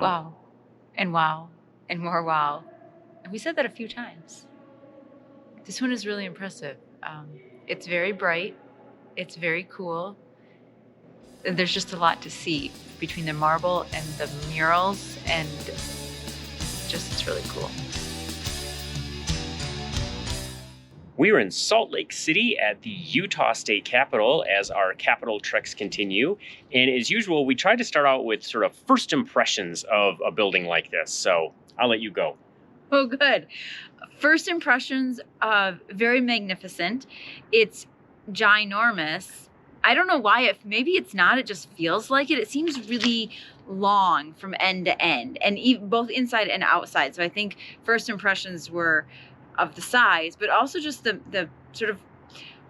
Wow, and wow, and more wow. And we said that a few times. This one is really impressive. It's very bright. It's very cool. There's just a lot to see between the marble and the murals, and just it's really cool. We are in Salt Lake City at the Utah State Capitol as our Capitol treks continue. And as usual, we try to start out with sort of first impressions of a building like this. So I'll let you go. Oh, good. First impressions, very magnificent. It's ginormous. I don't know why. If maybe it's not, it just feels like it. It seems really long from end to end, and both inside and outside. So I think first impressions were of the size, but also just the sort of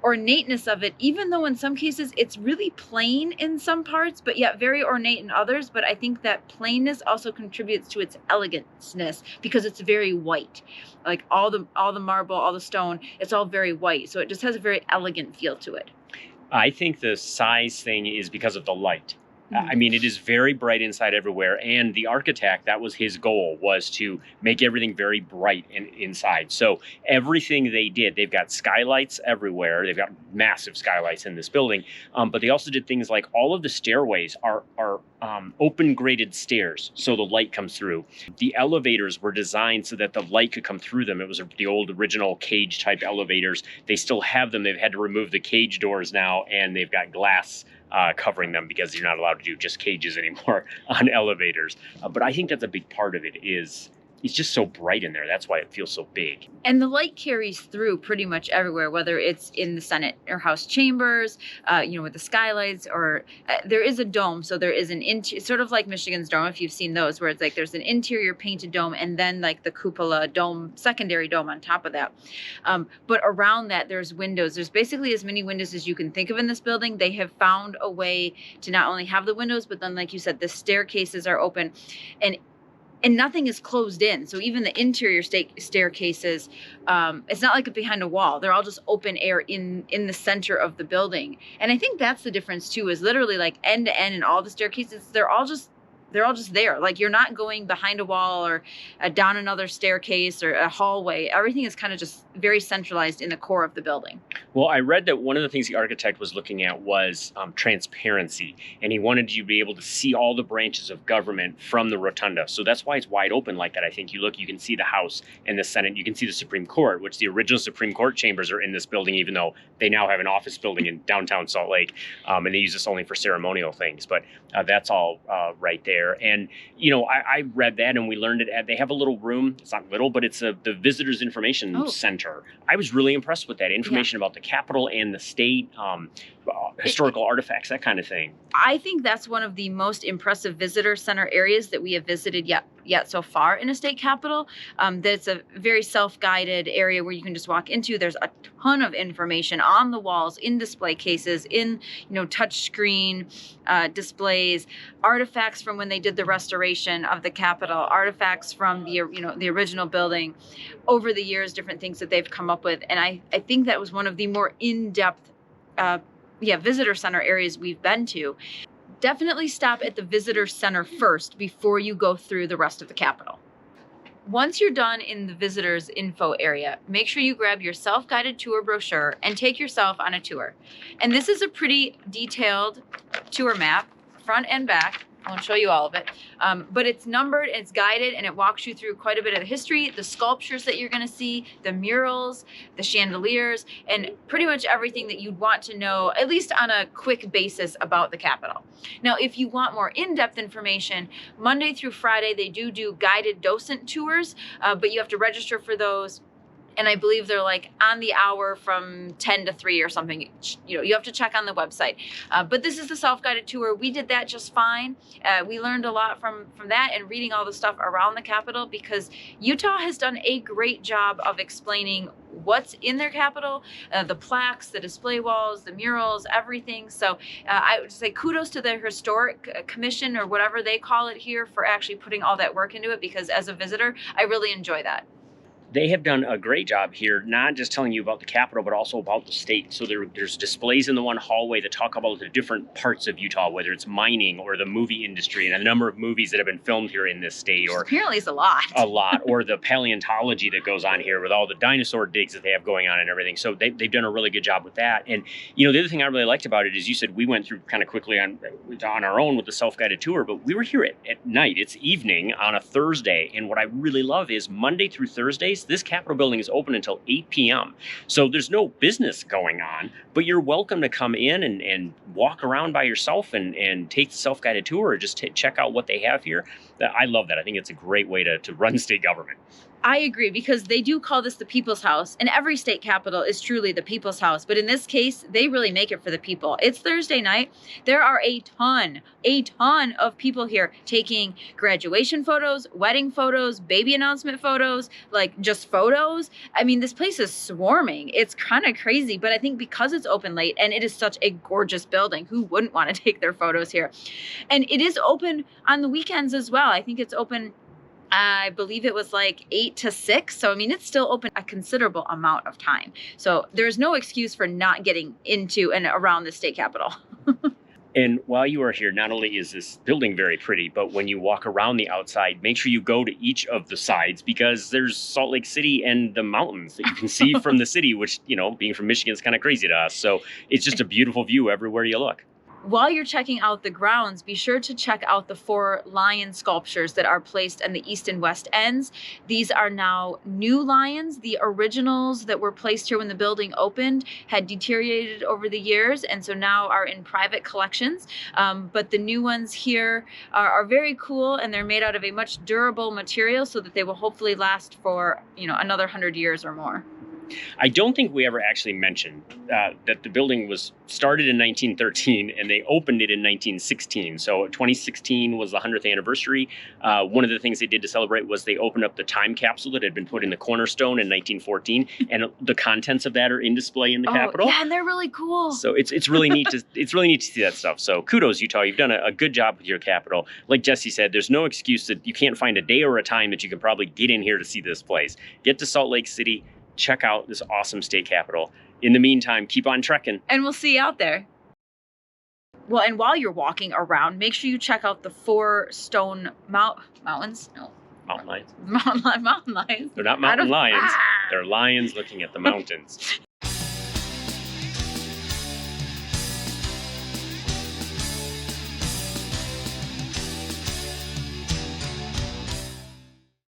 ornateness of it, even though in some cases it's really plain in some parts, but yet very ornate in others. But I think that plainness also contributes to its elegantness because it's very white. Like all the marble, all the stone, it's all very white. So it just has a very elegant feel to it. I think the size thing is because of the light. I mean, it is very bright inside everywhere. And the architect, that was his goal, was to make everything very bright inside. So everything they did, they've got skylights everywhere. They've got massive skylights in this building. But they also did things like all of the stairways are open graded stairs. So the light comes through. The elevators were designed so that the light could come through them. It was the old original cage type elevators. They still have them. They've had to remove the cage doors now, and they've got glass covering them because you're not allowed to do just cages anymore on elevators. But I think that's a big part of it is it's just so bright in there. That's why it feels so big. And the light carries through pretty much everywhere, whether it's in the Senate or House chambers, with the skylights, or there is a dome. So there is sort of like Michigan's dome, if you've seen those, where it's like there's an interior painted dome and then like the cupola dome, secondary dome on top of that. But around that, there's windows. There's basically as many windows as you can think of in this building. They have found a way to not only have the windows, but then, like you said, the staircases are open. And nothing is closed in. So even the interior staircases, it's not like behind a wall. They're all just open air in the center of the building. And I think that's the difference too, is literally like end to end and all the staircases, they're all just there. Like you're not going behind a wall or down another staircase or a hallway. Everything is kind of just very centralized in the core of the building. Well, I read that one of the things the architect was looking at was transparency, and he wanted you to be able to see all the branches of government from the rotunda. So that's why it's wide open like that. I think you can see the House and the Senate. You can see the Supreme Court, which the original Supreme Court chambers are in this building, even though they now have an office building in downtown Salt Lake, and they use this only for ceremonial things. But that's all right there. And, I read that and we learned it. They have a little room. It's not little, but it's the Visitors Information Center. I was really impressed with that information about the Capitol and the state, historical artifacts, that kind of thing. I think that's one of the most impressive visitor center areas that we have visited yet so far in a state capitol. That's a very self-guided area where you can just walk into. There's a ton of information on the walls, in display cases, in touch screen displays, artifacts from when they did the restoration of the Capitol, artifacts from the original building. Over the years, different things that they've come up with, and I think that was one of the more in-depth visitor center areas we've been to. Definitely stop at the visitor center first before you go through the rest of the Capitol. Once you're done in the visitors info area, make sure you grab your self-guided tour brochure and take yourself on a tour. And this is a pretty detailed tour map, front and back. I won't show you all of it, but it's numbered, it's guided, and it walks you through quite a bit of the history, the sculptures that you're going to see, the murals, the chandeliers, and pretty much everything that you'd want to know, at least on a quick basis, about the Capitol. Now, if you want more in-depth information, Monday through Friday, they do guided docent tours, but you have to register for those. And I believe they're like on the hour from 10 to 3 or something. You have to check on the website. But this is the self-guided tour. We did that just fine. We learned a lot from that and reading all the stuff around the Capitol, because Utah has done a great job of explaining what's in their Capitol, the plaques, the display walls, the murals, everything. So I would say kudos to the historic commission, or whatever they call it here, for actually putting all that work into it, because as a visitor, I really enjoy that. They have done a great job here, not just telling you about the Capitol, but also about the state. So there's displays in the one hallway that talk about the different parts of Utah, whether it's mining or the movie industry, and a number of movies that have been filmed here in this state, or Apparently it's a lot. or the paleontology that goes on here with all the dinosaur digs that they have going on and everything. So they've done a really good job with that. And the other thing I really liked about it is, you said we went through kind of quickly on our own with the self-guided tour, but we were here at night. It's evening on a Thursday, and what I really love is Monday through Thursdays, this Capitol building is open until 8 p.m. So there's no business going on, but you're welcome to come in and walk around by yourself and take the self-guided tour, or just check out what they have here. I love that. I think it's a great way to run state government. I agree, because they do call this the people's house, and every state capital is truly the people's house. But in this case, they really make it for the people. It's Thursday night. There are a ton of people here taking graduation photos, wedding photos, baby announcement photos, like just photos. I mean, this place is swarming. It's kind of crazy, but I think because it's open late and it is such a gorgeous building, who wouldn't want to take their photos here? And it is open on the weekends as well. I think it's open, I believe it was like 8 to 6. So, I mean, it's still open a considerable amount of time. So there's no excuse for not getting into and around the state capitol. And while you are here, not only is this building very pretty, but when you walk around the outside, make sure you go to each of the sides, because there's Salt Lake City and the mountains that you can see from the city, which, being from Michigan is kind of crazy to us. So it's just a beautiful view everywhere you look. While you're checking out the grounds, be sure to check out the 4 lion sculptures that are placed on the east and west ends. These are now new lions. The originals that were placed here when the building opened had deteriorated over the years, and so now are in private collections. But the new ones here are very cool, and they're made out of a much durable material, so that they will hopefully last for another 100 years or more. I don't think we ever actually mentioned that the building was started in 1913 and they opened it in 1916. So 2016 was the 100th anniversary. One of the things they did to celebrate was they opened up the time capsule that had been put in the cornerstone in 1914, and the contents of that are in display in the Capitol. Yeah, and they're really cool. So it's really neat to see that stuff. So kudos, Utah. You've done a good job with your Capitol. Like Jesse said, there's no excuse that you can't find a day or a time that you can probably get in here to see this place. Get to Salt Lake City. Check out this awesome state capitol. In the meantime, keep on trekking. And we'll see you out there. Well, and while you're walking around, make sure you check out the 4 stone mountains. No. Mountain lions. Mountain lions. They're not mountain lions. They're lions looking at the mountains.